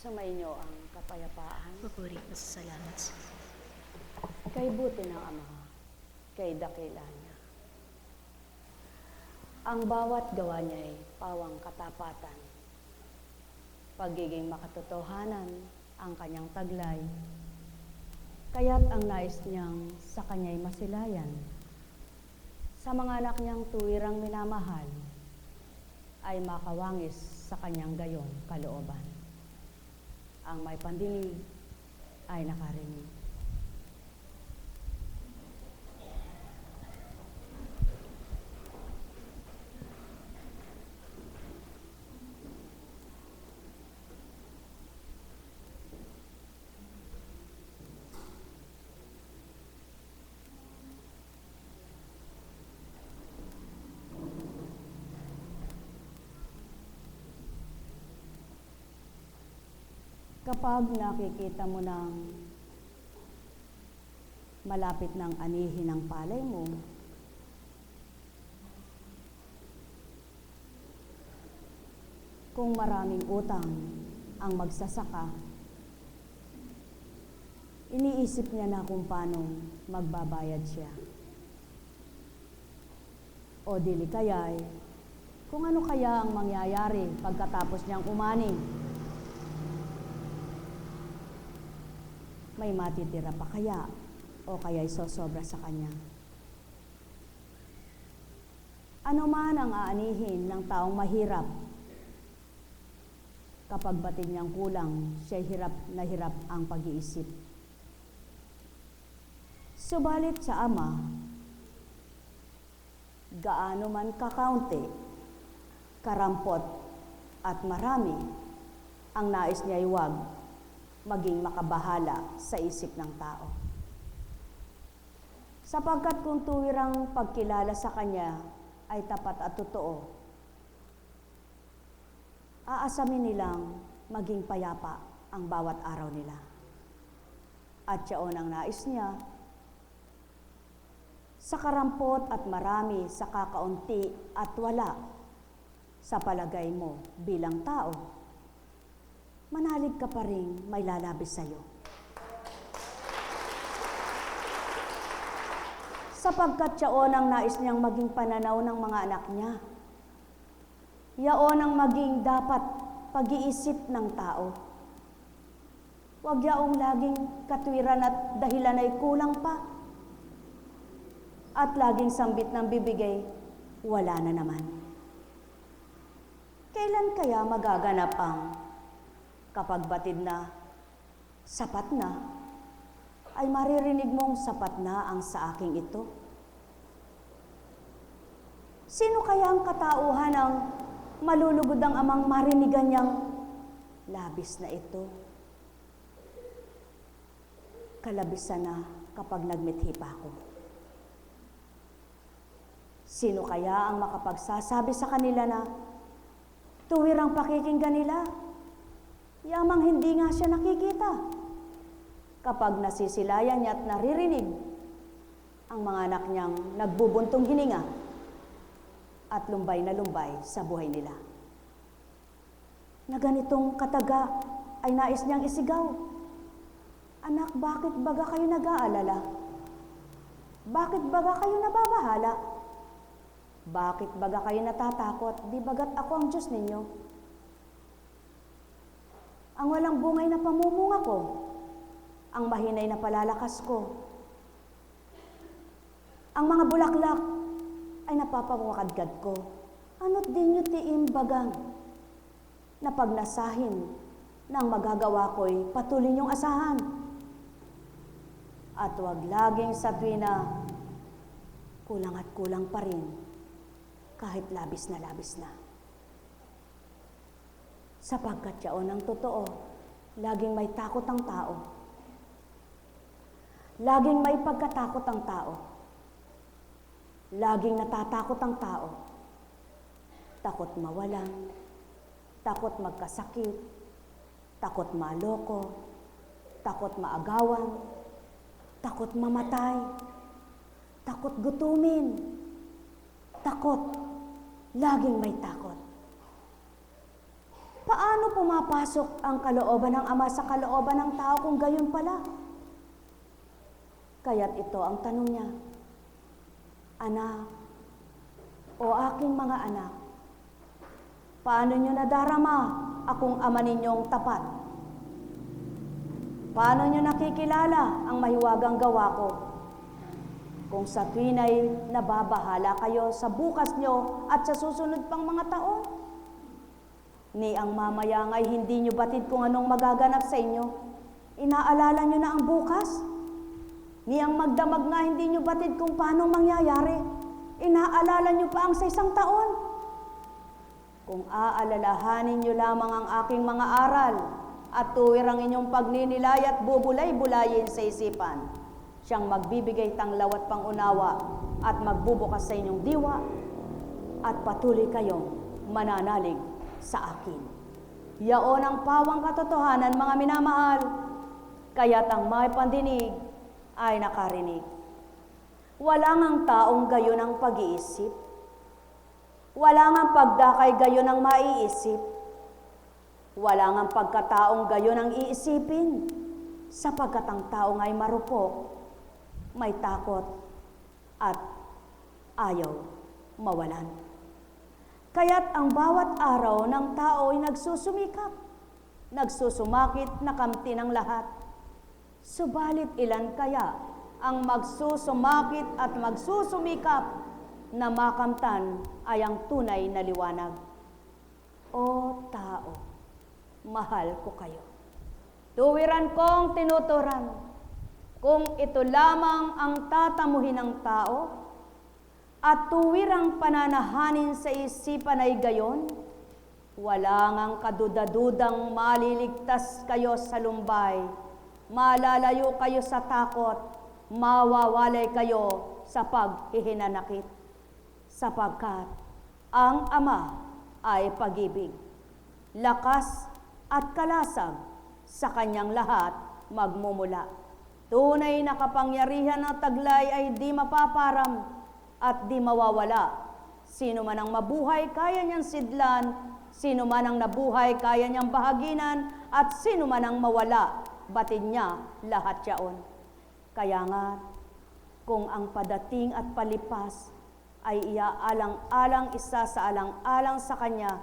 Sumainyo ang kapayapaan. Papuri at salamat sa Kay buti ng Ama, kay dakila niya. Ang bawat gawa niya'y pawang katapatan. Pagiging makatotohanan ang kanyang taglay. Kaya't ang nais niyang sa kanya'y masilayan. Sa mga anak niyang tuwirang minamahal, ay makawangis sa kanyang gayon kalooban. Ang may pandinig ay nakarinig. Kapag nakikita mo ng malapit ng anihin ng palay mo, kung maraming utang ang magsasaka, iniisip niya na kung paano magbabayad siya. O dili kaya'y kung ano kaya ang mangyayari pagkatapos niyang umani. May matitira pa kaya o kaya'y sosobra sa kanya. Ano man ang aanihin ng taong mahirap, kapag batid niyang kulang, siya'y hirap na hirap ang pag-iisip. Subalit sa Ama, gaano man kakaunti, karampot at marami, ang nais niya'y wag maging makabahala sa isip ng tao. Sapagkat kung tuwirang pagkilala sa Kanya ay tapat at totoo, aasamin nilang maging payapa ang bawat araw nila. At yaon ang nais niya, sa karampot at marami, sa kakaunti at wala, sa palagay mo bilang tao, manalig ka pa rin may lalabis sa'yo. Sapagkat yaon ang nais niyang maging pananaw ng mga anak niya. Yaon ang maging dapat pag-iisip ng tao. Huwag yaong laging katwiran at dahilan ay kulang pa. At laging sambit ng bibigay, wala na naman. Kailan kaya magaganap ang kapag batid na, sapat na, ay maririnig mong sapat na ang sa aking ito? Sino kaya ang katauhan ang malulugod ang Amang marinigan niyang labis na ito? Kalabisan na kapag nagmithi pa ako. Sino kaya ang makapagsasabi sa kanila na tuwirang pakikinggan nila? Yamang hindi nga siya nakikita. Kapag nasisilayan niya at naririnig ang mga anak niyang nagbubuntong hininga at lumbay na lumbay sa buhay nila. Na ganitong kataga ay nais niyang isigaw. Anak, bakit baga kayo nag-aalala? Bakit baga kayo nababahala? Bakit baga kayo natatakot? Di bagat ako ang Diyos ninyo? Ang walang bungay na pamumunga ko, ang mahinay na palalakas ko, ang mga bulaklak ay napapamakadkad ko. Ano't din nyo tiimbagang na pagnasahin ng magagawa ko'y patuloy niyong asahan. At huwag laging sa tuwina, kulang at kulang pa rin, kahit labis na labis na. Sapagkat yaon ang totoo, laging may takot ang tao. Laging may pagkatakot ang tao. Laging natatakot ang tao. Takot mawalan, takot magkasakit, takot maloko, takot maagawan, takot mamatay, takot gutumin, takot, laging may takot. Paano pumapasok ang kalooban ng Ama sa kalooban ng tao kung gayon pala? Kaya't ito ang tanong niya, anak, o aking mga anak, paano nyo nadarama akong Ama ninyong tapat? Paano nyo nakikilala ang mahiwagang gawa ko? Kung sa tuwin ay nababahala kayo sa bukas nyo at sa susunod pang mga taon, ni ang mamayang ay hindi nyo batid kung anong magaganap sa inyo, inaalala nyo na ang bukas. Ni ang magdamag nga hindi nyo batid kung paano mangyayari, inaalala nyo pa ang sa isang taon. Kung aalalahanin nyo lamang ang aking mga aral at tuwir ang inyong pagninilay at bubulay-bulayin sa isipan, siyang magbibigay tanglaw at pangunawa at magbubukas sa inyong diwa at patuloy kayong mananalig sa akin. Yaon ang pawang katotohanan, mga minamahal, kaya't ang may pandinig ay nakarinig. Wala ngang taong gayon ang pag-iisip. Wala ngang pagdakay gayon ang maiisip. Wala ngang pagkataong gayon ang iisipin, sapagkat ang taong ay marupok, may takot, at ayaw mawalan. Kaya't ang bawat araw ng tao ay nagsusumikap, nagsusumakit na kamti ng lahat. Subalit ilan kaya ang magsusumakit at magsusumikap na makamtan ay ang tunay na liwanag? O tao, mahal ko kayo. Tuwiran kong tinuturan, kung ito lamang ang tatamuhin ng tao, at tuwirang pananahanin sa isipan ay gayon, wala ngang kadudadudang maliligtas kayo sa lumbay, malalayo kayo sa takot, mawawalay kayo sa paghihinanakit, sapagkat ang Ama ay pag-ibig, lakas at kalasag sa kanyang lahat magmumula. Tunay na kapangyarihan ng taglay ay di mapaparam at di mawawala. Sino man ang mabuhay, kaya niyang sidlan. Sino man ang nabuhay, kaya niyang bahaginan. At sino man ang mawala, batid niya lahat yaon. Kaya nga, kung ang padating at palipas ay iaalang-alang isa sa alang-alang sa kanya,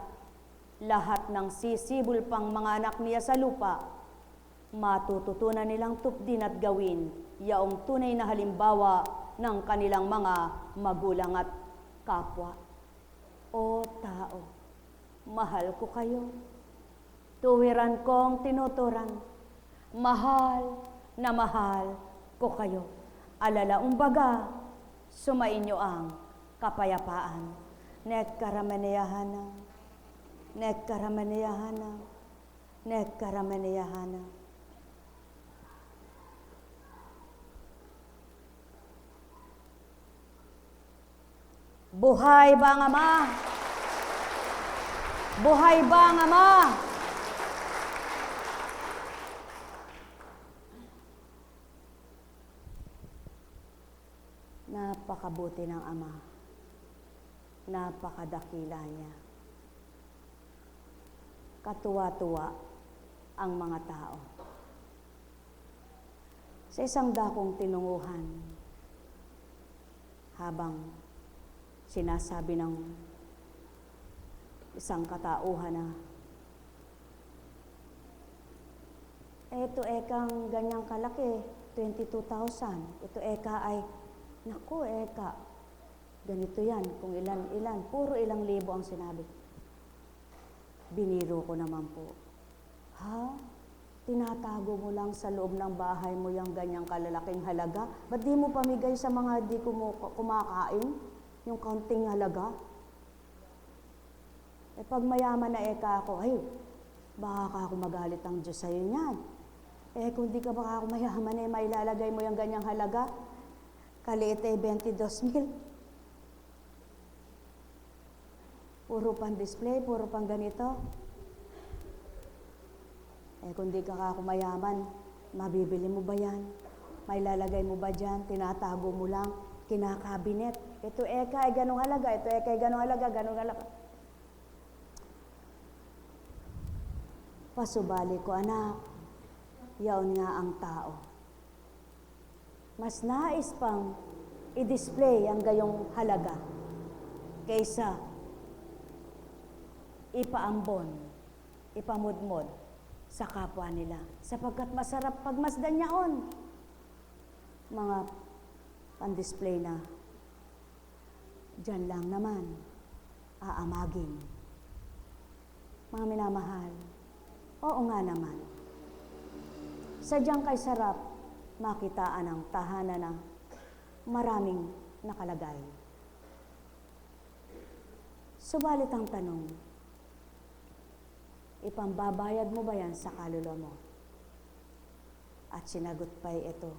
lahat ng sisibol pang mga anak niya sa lupa, matututunan nilang tupdin at gawin yaong tunay na halimbawa ng kanilang mga magulang at kapwa. O tao, mahal ko kayo. Tuwiran kong tinuturan, mahal na mahal ko kayo. Alalaong baga, sumainyo ang kapayapaan. Nekaramaneyahana, nekaramaneyahana, nekaramaneyahana. Buhay ba ang Ama? Buhay ba ang Ama? Napakabuti ng Ama. Napakadakila niya. Katuwa-tuwa ang mga tao. Sa isang dakong tinunguhan, habang sinasabi ng isang katauhan na, ito ekang ganyang kalaki, 22,000. Ito eka ay, naku eka, ganito yan, kung ilan-ilan, puro ilang libo ang sinabi. Biniro ko naman po, ha? Tinatago mo lang sa loob ng bahay mo yung ganyang kalalaking halaga? Ba't di mo pamigay sa mga di kumakain? Yung kaunting halaga? Eh pag mayaman na eka ako, ay, baka ka ako magalit ang Diyos sa'yo niyan. Eh kung di ka baka ako mayaman, eh mailalagay mo yung ganyang halaga? Kaliit eh 22,000. Puro pang display, puro pang ganito. Eh kung di ka ako mayaman, mabibili mo ba yan? Mailalagay mo ba dyan? Tinatago mo lang? Kinakabinet? Ito eka ay ganong halaga, ito eka ay ganong halaga, ganong halaga. Pasubali ko, anak, yaon nga ang tao. Mas nais pang i-display ang gayong halaga kaysa ipaambon, ipamudmod sa kapwa nila. Sapagkat masarap pagmasdan yaon. Mga pan-display na diyan lang naman aamagin. Mga minamahal, oo nga naman. Sadyang kay sarap makitaan ang tahanan ng maraming nakalagay. Subalit ang tanong, ipambabayad mo ba yan sa kaluluwa mo? At sinagot pa ito,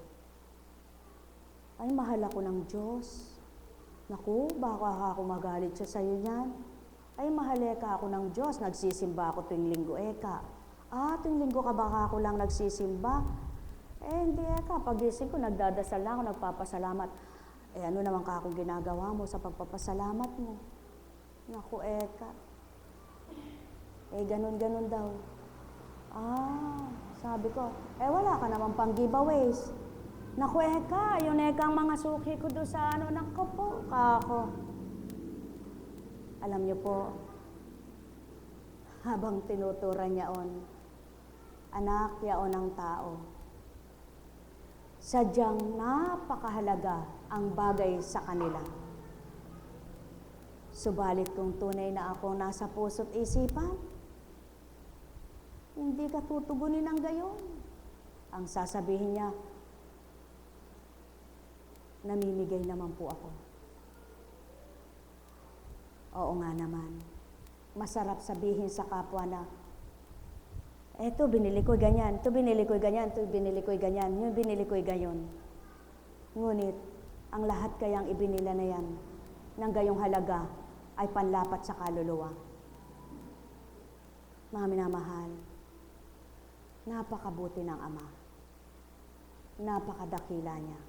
ay mahal ako ng Diyos. Naku, baka ako magalit siya sa'yo niyan. Ay mahal ka ako ng Diyos, nagsisimba ako tuwing linggo eka. Tuwing linggo ka baka ako lang nagsisimba. Hindi eka, pagising ko nagdadasal lang ako, nagpapasalamat. Ano naman ka akong ginagawa mo sa pagpapasalamat mo? Naku eka. Ganun-ganun daw. Sabi ko, wala ka naman pang giveaways. Naku eka, yun eka ang mga suki ko doon sa naku po, kako. Alam niyo po, habang tinuturan niyaon, anak yaon ang tao. Sadyang napakahalaga ang bagay sa kanila. Subalit kung tunay na ako nasa puso't isipan, hindi ka tutugunin ng gayon. Ang sasabihin niya, namimigay naman po ako. Oo nga naman. Masarap sabihin sa kapwa na, eto binili ko ganyan, ito binili ko ganyan, ito binili ko ganyan, yung binili ko gayon. Ngunit, ang lahat kayang ibinila na yan, ng gayong halaga, ay panlapat sa kaluluwa. Mga minamahal, napakabuti ng Ama. Napakadakila niya.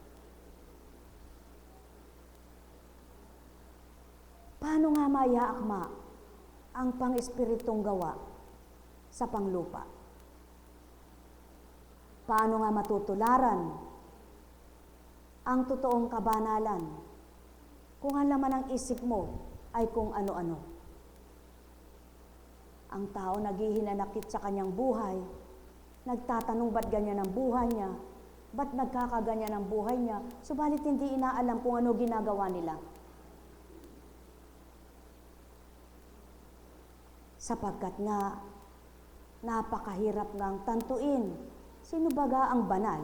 Paano nga mayaakma ang pang-espiritong gawa sa panglupa? Paano nga matutularan ang totoong kabanalan kung ang laman ng isip mo ay kung ano-ano? Ang tao naghihinanakit sa kanyang buhay, nagtatanong ba't ganyan ang buhay niya, ba't nagkakaganyan ang buhay niya, subalit hindi inaalam kung ano ginagawa nila. Sapagkat nga, napakahirap ngang tantuin. Sino baga ang banal?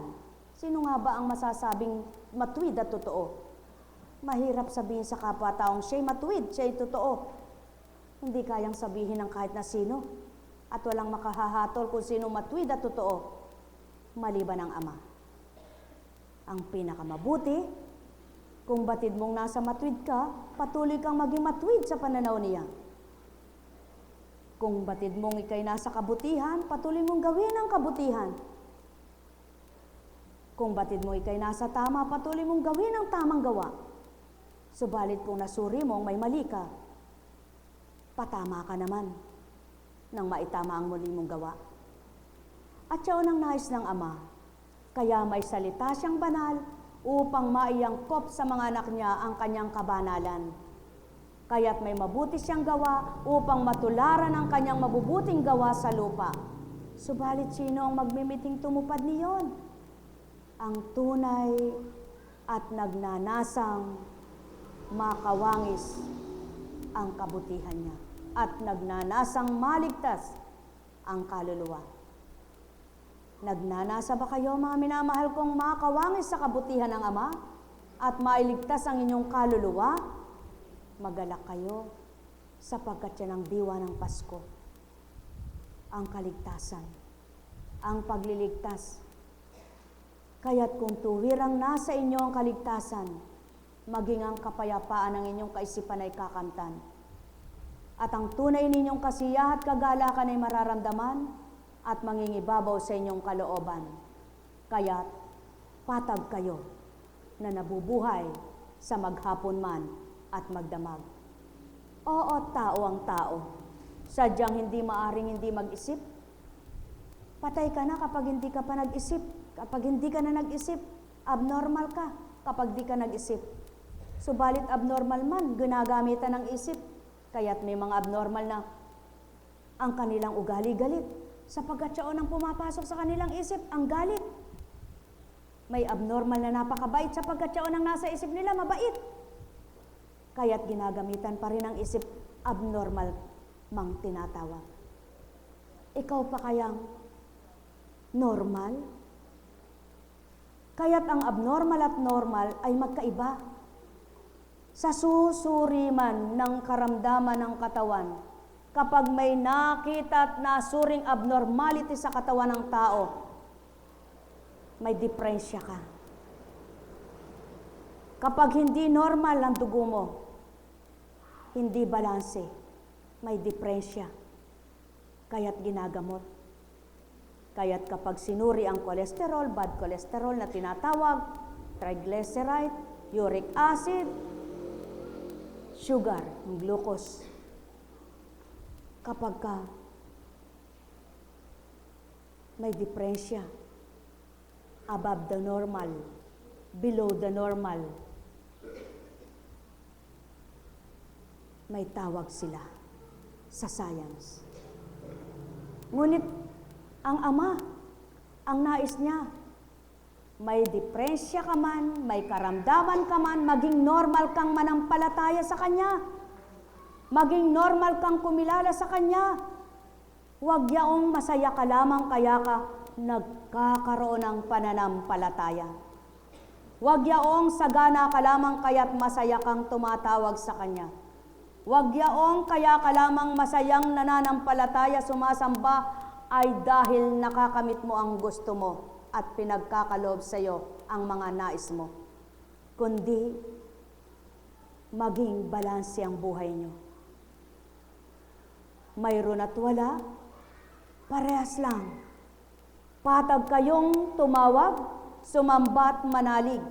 Sino nga ba ang masasabing matuwid at totoo? Mahirap sabihin sa kapwa-taong siya'y matuwid, siya'y totoo. Hindi kayang sabihin ng kahit na sino. At walang makahahatol kung sino matuwid at totoo, maliban ang Ama. Ang pinakamabuti, kung batid mong nasa matuwid ka, patuloy kang maging matuwid sa pananaw niya. Kung batid mong ikay nasa kabutihan, patuloy mong gawin ang kabutihan. Kung batid mo ikay nasa tama, patuloy mong gawin ang tamang gawa. Subalit kung nasuri mong may mali ka, patama ka naman nang maitama ang muli mong gawa. At siya ang nais ng Ama, kaya may salita siyang banal upang maiangkop sa mga anak niya ang kanyang kabanalan. Kaya't may mabuti siyang gawa upang matularan ang kanyang mabubuting gawa sa lupa. Subalit sino ang magmimiting tumupad niyon? Ang tunay at nagnanasang makawangis ang kabutihan niya at nagnanasang maligtas ang kaluluwa. Nagnanasa ba kayo, mga minamahal kong makawangis sa kabutihan ng Ama at mailigtas ang inyong kaluluwa? Magalak kayo sapagkat yan ang diwa ng Pasko. Ang kaligtasan, ang pagliligtas. Kaya't kung tuwirang nasa inyo ang kaligtasan, maging ang kapayapaan ng inyong kaisipan ay kakamtan. At ang tunay ninyong kasiyahan at kagalakan ay mararamdaman at mangingibabaw sa inyong kalooban. Kaya't patag kayo na nabubuhay sa maghapon man at magdamag. Oo, tao ang tao. Sadyang hindi maaring hindi mag-isip, Patay ka na kapag hindi ka pa nag-isip. Kapag hindi ka na nag-isip, abnormal ka kapag di ka nag-isip. Subalit abnormal man, ginagamitan ng isip. Kaya't may mga abnormal na ang kanilang ugali galit. Sapagkat siya ang pumapasok sa kanilang isip, ang galit. May abnormal na napakabait sapagkat siya ang nasa isip nila, mabait. Kaya't ginagamitan pa rin ang isip, abnormal mang tinatawag. Ikaw pa kayang normal? Kaya't ang abnormal at normal ay magkaiba. Sa susuri man ng karamdaman ng katawan, kapag may nakita at nasuring abnormality sa katawan ng tao, may diferensya ka. Kapag hindi normal ang dugo mo, hindi balanse, may diferensya. Kaya't ginagamot. Kaya't kapag sinuri ang cholesterol, bad cholesterol na tinatawag, triglyceride, uric acid, sugar, glucose. Kapag ka may diferensya, above the normal, below the normal, may tawag sila sa science. Ngunit ang Ama, ang nais niya, may diferensya ka man, may karamdaman ka man, maging normal kang manampalataya sa Kanya. Maging normal kang kumilala sa Kanya. Huwag yaong masaya ka lamang kaya ka nagkakaroon ng pananampalataya. Huwag yaong sagana ka lamang kaya't masaya kang tumatawag sa Kanya. Huwag yaong kaya ka lamang masayang nananampalataya, sumasamba, ay dahil nakakamit mo ang gusto mo at pinagkakaloob sa iyo ang mga nais mo. Kundi, maging balanse ang buhay nyo. Mayroon at wala, parehas lang. Patag kayong tumawag, sumamba at manalig.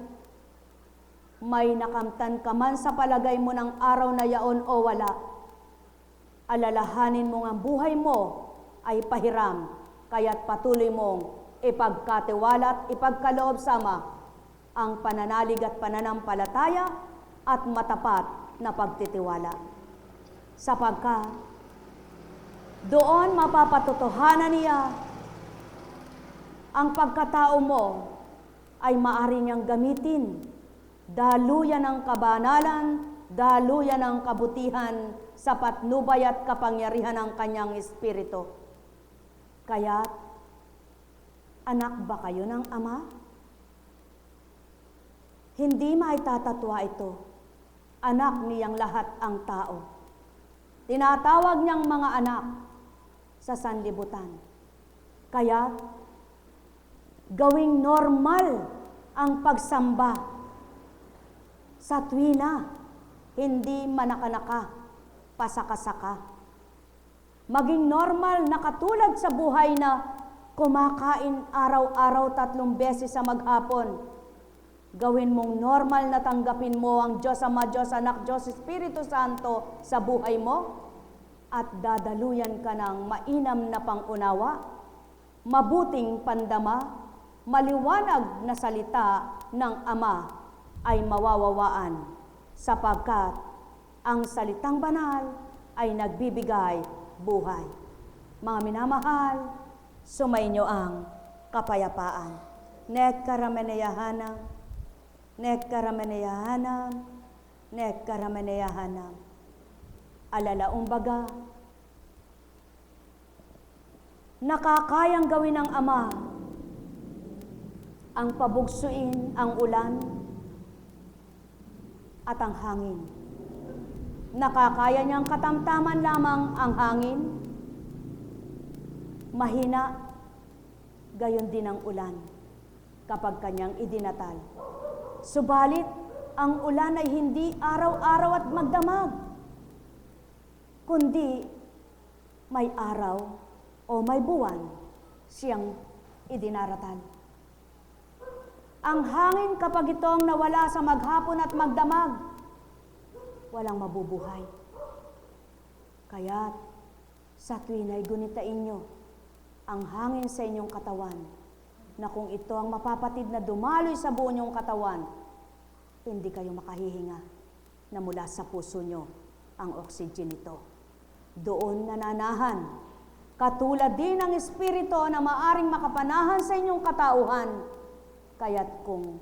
May nakamtan ka man sa palagay mo ng araw na yaon o wala. Alalahanin mo ang buhay mo ay pahiram, kaya't patuloy mong ipagkatiwala at ipagkaloob sama ang pananalig at pananampalataya at matapat na pagtitiwala. Sapagkat doon mapapatotohanan niya ang pagkatao mo ay maaari niyang gamitin, daluyan ng kabanalan, daluyan ng kabutihan sa patnubay at kapangyarihan ng kanyang espiritu. Kaya, anak ba kayo ng Ama? Hindi maitatatwa ito. Anak niyang lahat ang tao. Tinatawag niyang mga anak sa sanlibutan. Kaya, gawing normal ang pagsamba sa tuwina, hindi manakanaka, pasakasaka. Maging normal na katulad sa buhay na kumakain araw-araw 3 beses sa maghapon. Gawin mong normal na tanggapin mo ang Diyos Ama, Diyos Anak, Diyos Espiritu Santo sa buhay mo at dadaluyan ka ng mainam na pangunawa, mabuting pandama, maliwanag na salita ng Ama ay mawawawaan sapagkat ang salitang banal ay nagbibigay buhay. Mga minamahal, sumainyo ang kapayapaan. Nekkarameneyahanam, nekkarameneyahanam, nekkarameneyahanam. Alalaong baga, nakakayang gawin ng Ama ang pabugsuin ang ulan at ang hangin. Nakakaya niyang katamtaman lamang ang hangin, mahina, gayon din ang ulan kapag kanyang idinatal. Subalit, ang ulan ay hindi araw-araw at magdamag, kundi may araw o may buwan siyang idinaratal. Ang hangin kapag itong nawala sa maghapon at magdamag, walang mabubuhay. Kaya't sa tuwin ay gunitain nyo ang hangin sa inyong katawan, na kung ito ang mapapatid na dumaloy sa buo niyong katawan, hindi kayo makahihinga na mula sa puso niyo ang oxygen nito. Doon nananahan, katulad din ng Espiritu na maaring makapanahan sa inyong katauhan. Kaya't kung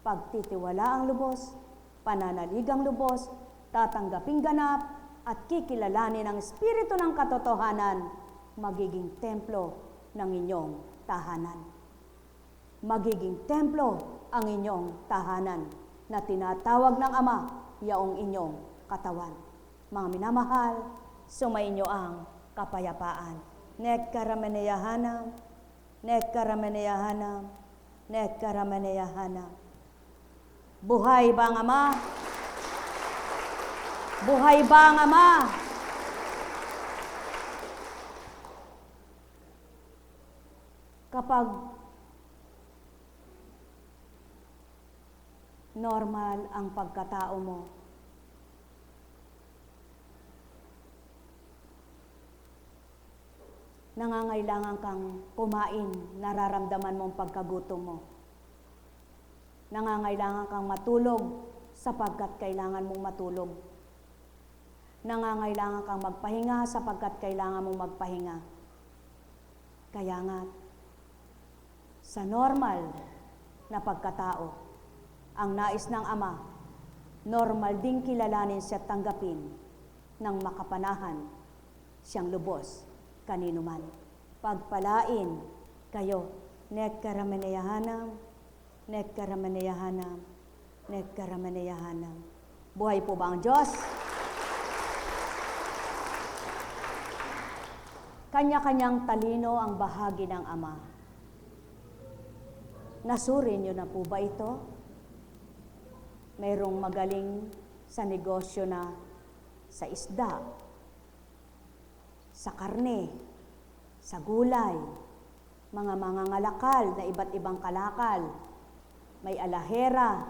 pagtitiwala ang lubos, pananaligang lubos, tatanggaping ganap, at kikilalanin ang Espiritu ng katotohanan, magiging templo ng inyong tahanan. Magiging templo ang inyong tahanan na tinatawag ng Ama, yaong inyong katawan. Mga minamahal, sumainyo ang kapayapaan. Nekkarameneyahanam, nekkarameneyahanam, nekkarameneyahanam. Buhay ba ang Ama? Buhay ba ang Ama? Kapag normal ang pagkatao mo, nangangailangan kang kumain, nararamdaman mong pagkagutom mo. Nangangailangan kang matulog sapagkat kailangan mong matulog. Nangangailangan kang magpahinga sapagkat kailangan mong magpahinga. Kaya nga, sa normal na pagkatao, ang nais ng Ama, normal ding kilalanin siya at tanggapin ng makapanahan siyang lubos kanino man. Pagpalain kayo, nekkarameneyahanam, nekkarameneyahanam, nekkarameneyahanam. Buhay po ba ang Diyos? Kanya-kanyang talino ang bahagi ng Ama. Nasuri niyo na po ba ito? Mayroong magaling sa negosyo na sa isda, sa karne, sa gulay, mga ngalakal na iba't ibang kalakal, may alahera,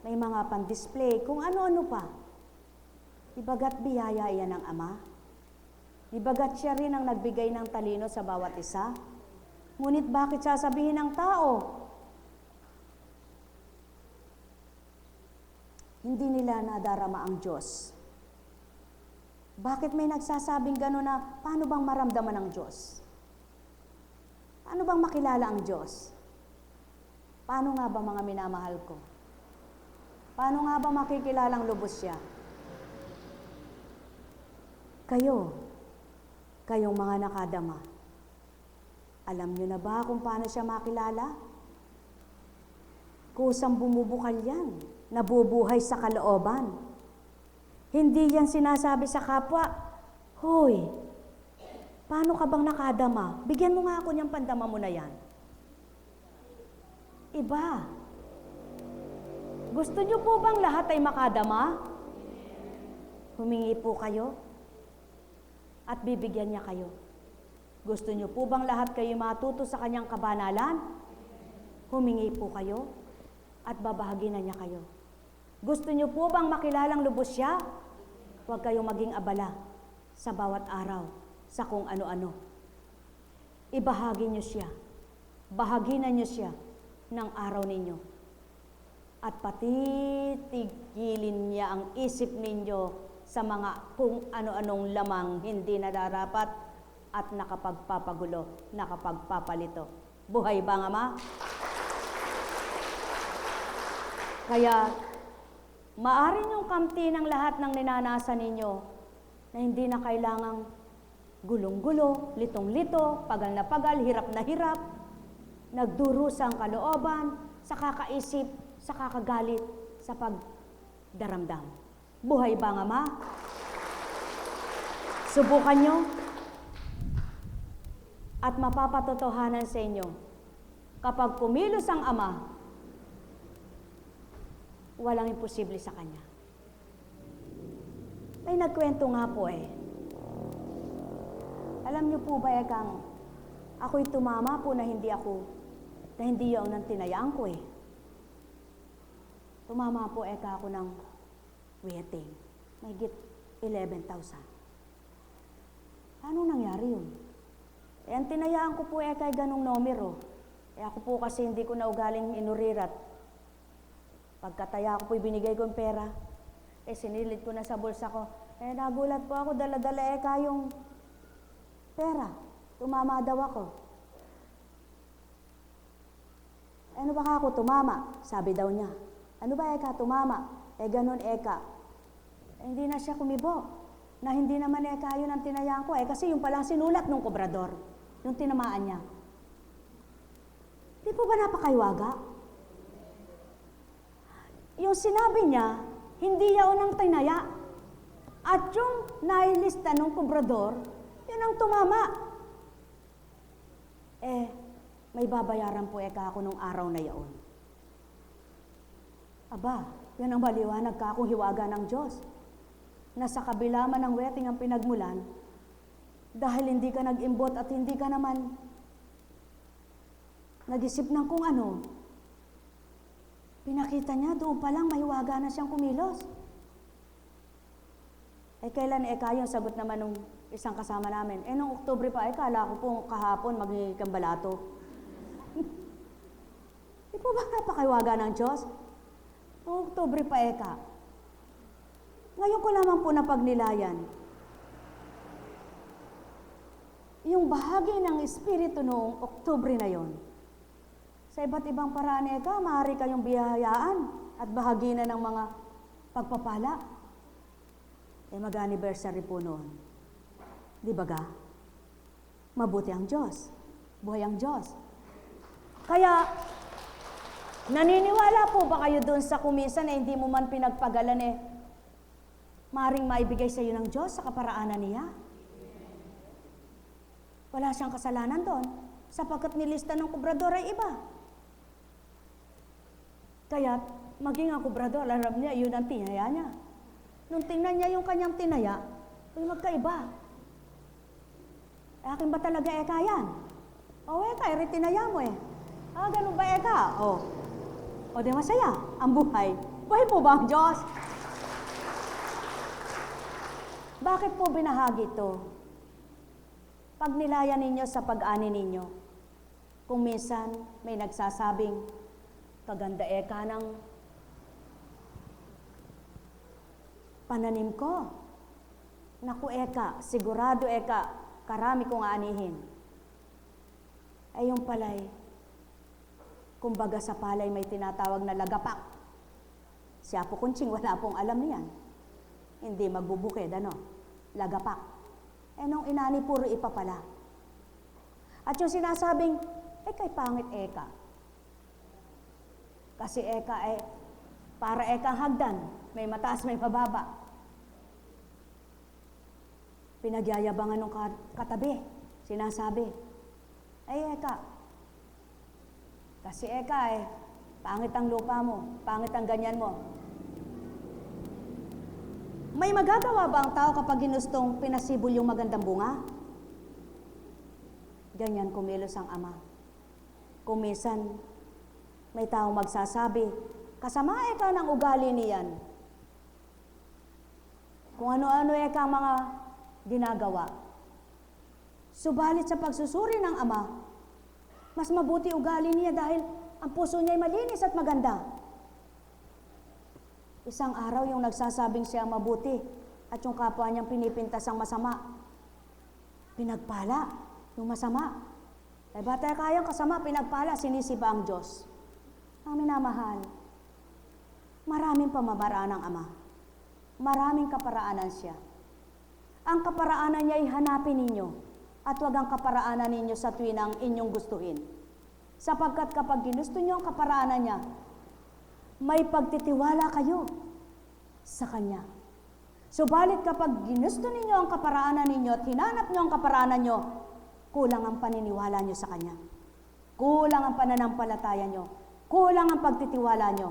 may mga pan-display, kung ano-ano pa. Ibagat biyaya iyan ng Ama. Ibagat siya rin ang nagbigay ng talino sa bawat isa. Ngunit bakit sasabihin ng tao? Hindi nila nadarama ang Diyos. Bakit may nagsasabing gano'n na, paano bang maramdaman ang Diyos? Paano bang makilala ang Diyos? Paano nga ba mga minamahal ko? Paano nga ba makikilalang lubos siya? Kayong mga nakadama, alam niyo na ba kung paano siya makilala? Kusang bumubukal yan, nabubuhay sa kalooban. Hindi yan sinasabi sa kapwa, hoy, paano ka bang nakadama? Bigyan mo nga ako niyang pandama mo na yan. Iba. Gusto niyo po bang lahat ay makadama? Humingi po kayo at bibigyan niya kayo. Gusto niyo po bang lahat kayo matuto sa kanyang kabanalan? Humingi po kayo at babahagi na niya kayo. Gusto niyo po bang makilalang lubos siya? Huwag kayong maging abala sa bawat araw, sa kung ano-ano. Ibahagi niyo siya. Bahaginan niyo siya ng araw ninyo. At patitigilin niya ang isip ninyo sa mga kung ano-anong lamang hindi nararapat at nakapagpapagulo, nakapagpapalito. Buhay ba ang Ama? Kaya, maaari niyong kamti ng lahat ng ninanasa ninyo na hindi na kailangang gulong-gulo, litong-lito, pagal na pagal, hirap na hirap, nagdurusa ang kalooban, sa kakaisip, sa kakagalit, sa pagdaramdam. Buhay ba ang Ama? Subukan nyo at mapapatotohanan sa inyo, kapag kumilos ang Ama, walang imposible sa Kanya. May nagkwento nga po Alam niyo po ba ako'y tumama po na hindi yun ang tinayaan ko Tumama po ako ng waiting. Mahigit 11,000. Paano nangyari yun? ang tinayaan ko po kay ganong numero. Ako po kasi hindi ko na ugaling inurirat. Pagkataya ko po, binigay ko yung pera. Sinilid ko na sa bulsa ko. Nagulat po ako, dala-dala yung pera. Tumama daw ako. Ano ba ako tumama? Sabi daw niya. Ano ba tumama? Ganon hindi na siya kumibo. Na hindi naman yun ang tinayaan ko. Kasi yung palang sinulat ng kobrador. Yung tinamaan niya. Di po ba napakaiwaga? Yung sinabi niya, hindi yaon ang tinaya. At yung nailista ng kobrador, yun ang tumama. May babayaran po ako nung araw na yaon. Aba, yan ang maliwanag ka akong hiwaga ng Diyos. Na sa kabila man ng wedding ang pinagmulan, dahil hindi ka nag-imbot at hindi ka naman nag-isip ng kung ano, pinakita niya, doon pa lang mahiwaga na siyang kumilos. Kailan yung sagot naman nung isang kasama namin? Nung Oktubre pa, kala ko pong kahapon magiging balato. Di po ba napakaiwaga ng Diyos? Nung Oktubre pa Ngayon ko naman po napagnilayan. Yung bahagi ng Espiritu noong Oktubre na yon. Sa iba't ibang paraan maaari kayong biyayaan at bahagi na ng mga pagpapala. Mag-anniversary po noon. Di ba ga? Mabuti ang Diyos. Buhay ang Diyos. Kaya, naniniwala po ba kayo doon sa kumisan na hindi mo man pinagpagalan maaring maibigay sa iyo ng Diyos sa kaparaanan niya? Wala siyang kasalanan doon sapagkat nilista ng kobrador ay iba. Kaya, maging ang kobrador, alam niya, yun ang tinaya niya. Nung tingnan niya yung kanyang tinaya, magkaiba. Akin ba talaga yan? Tinaya mo ganun ba di masaya ang buhay. Buhay po ba ang Diyos? Bakit po binahagi ito? Pagnilayan ninyo sa pag-ani ninyo, kung minsan may nagsasabing, kaganda ng pananim ko. Naku sigurado karami kong aanihin. Yung palay, kumbaga sa palay may tinatawag na lagapak. Si Apo Kunching wala pong alam niyan. Hindi magbubukid, lagapak. Nung inani puro ipapala. At yung sinasabing, kay pangit Kasi para hagdan, may mataas, may pababa. Pinagyayabangan ng katabi, sinasabi, kasi pangit ang lupa mo, pangit ang ganyan mo. May magagawa ba ang tao kapag ginustong pinasibol yung magandang bunga? Ganyan kumilos ang Ama. Kung minsan, may taong magsasabi, kasama ng ugali niyan. Kung ano-ano ang mga ginagawa. Subalit sa pagsusuri ng Ama, mas mabuti ugali niya dahil ang puso niya ay malinis at maganda. Isang araw yung nagsasabing siya mabuti at yung kapwa niyang pinipintas ang masama. Pinagpala yung masama. Bata kayang kasama, pinagpala, sinisiba ang Diyos. Ang minamahal, maraming pamamaraan ng Ama. Maraming kaparaanan siya. Ang kaparaanan niya ay hanapin ninyo at huwag ang kaparaanan ninyo sa tuwinang inyong gustuhin. Sapagkat kapag ginusto niyo ang kaparaanan niya, may pagtitiwala kayo sa Kanya. Subalit kapag ginusto ninyo ang kaparaanan ninyo at hinanap niyo ang kaparaanan niyo, kulang ang paniniwala niyo sa Kanya. Kulang ang pananampalataya niyo. Kulang ang pagtitiwala niyo.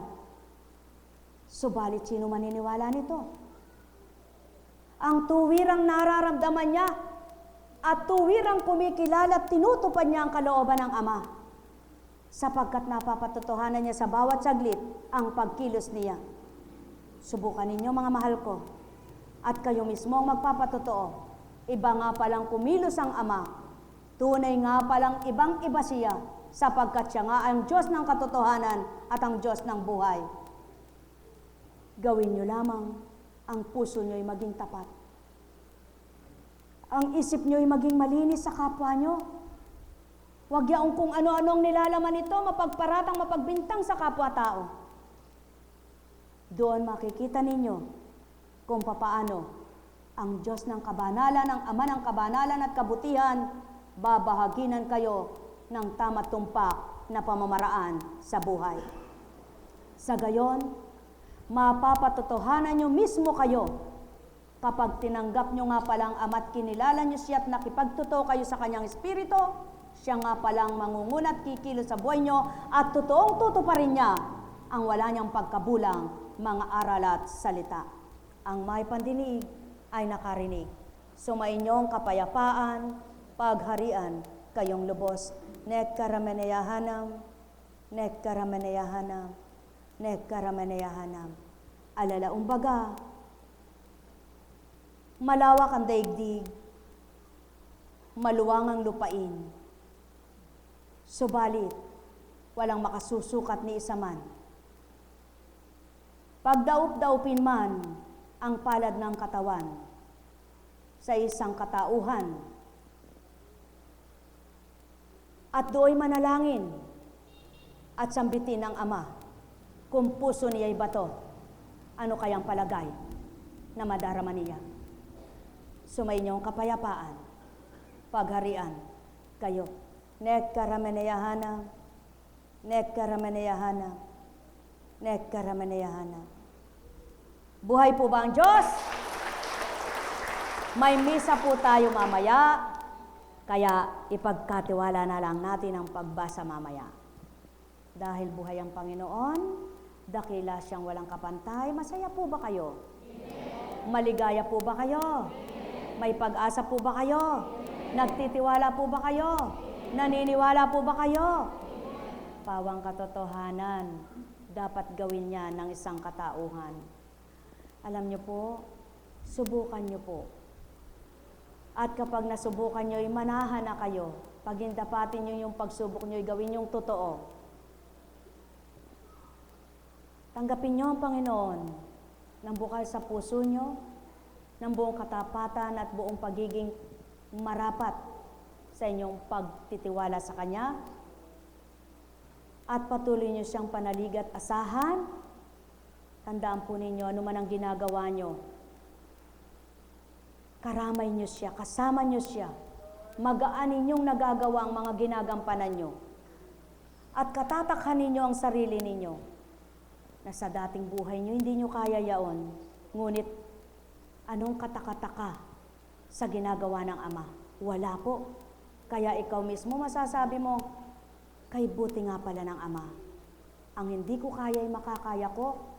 Subalit sino maniniwala nito? Ang tuwirang nararamdaman niya at tuwirang kumikilala at tinutupad niya ang kalooban ng Ama. Sapagkat napapatotohanan niya sa bawat saglit ang pagkilos niya. Subukan ninyo mga mahal ko, at kayo mismo ang magpapatotoo. Iba nga palang kumilos ang Ama Tunay nga palang ibang-iba siya, sapagkat siya nga ang Diyos ng katotohanan at ang Diyos ng buhay. Gawin niyo lamang ang puso niyo'y maging tapat. Ang isip niyo'y maging malinis sa kapwa niyo. Huwag yaong kung ano-anong nilalaman ito, mapagparatang, mapagbintang sa kapwa-tao. Doon makikita ninyo kung papaano ang Diyos ng kabanalan, ang Ama ng kabanalan at kabutihan, babahaginan kayo ng tama't tumpak na pamamaraan sa buhay. Sa gayon, mapapatotohanan nyo mismo kayo kapag tinanggap nyo nga palang Ama at kinilala nyo siya at nakipagtotoo kayo sa kanyang espiritu, siya nga palang mangungunat kikilos sa buhay nyo at totoong tutuparin niya ang wala niyang pagkabulang mga aral at salita. Ang may pandinig ay nakarinig. Sumainyong kapayapaan, pagharian, kayong lubos. Nekkarameneyahanam, nekkarameneyahanam, nekkarameneyahanam. Alalaumbaga, malawak ang daigdig, maluwang ang lupain. Subalit, walang makasusukat ni isa man. Pagdaup-daupin man ang palad ng katawan sa isang katauhan, at do'y manalangin at sambitin ng Ama, kung puso niya'y bato, ano kayang palagay na madarama niya? Sumayinyong kapayapaan, pagharian kayo. Nekkarameneyahanam, nekkarameneyahanam, nekkarameneyahanam. Buhay po ba ang Diyos? May misa po tayo mamaya, kaya ipagkatiwala na lang natin ang pagbasa mamaya. Dahil buhay ang Panginoon, dakila siyang walang kapantay, masaya po ba kayo? Amen. Maligaya po ba kayo? Amen. May pag-asa po ba kayo? Amen. Nagtitiwala po ba kayo? Amen. Naniniwala po ba kayo? Amen. Pawang katotohanan, dapat gawin niya ng isang katauhan. Alam niyo po, subukan niyo po. At kapag nasubukan niyo, manahan na kayo. Pagindapatin niyo yung pagsubok niyo, gawin yung totoo. Tanggapin niyo ang Panginoon ng bukal sa puso niyo, ng buong katapatan at buong pagiging marapat sa inyong pagtitiwala sa Kanya. At patuloy niyo siyang panalig at asahan. Tandaan po ninyo, ano man ang ginagawa niyo, karamay niyo siya, kasama niyo siya. Magaan ninyong nagagawa ang mga ginagampanan niyo. At katatakhan ninyo ang sarili ninyo na sa dating buhay niyo, hindi niyo kaya yaon. Ngunit, anong katakataka sa ginagawa ng Ama? Wala po. Kaya ikaw mismo masasabi mo, kay buti nga pala ng Ama. Ang hindi ko kaya ay makakaya ko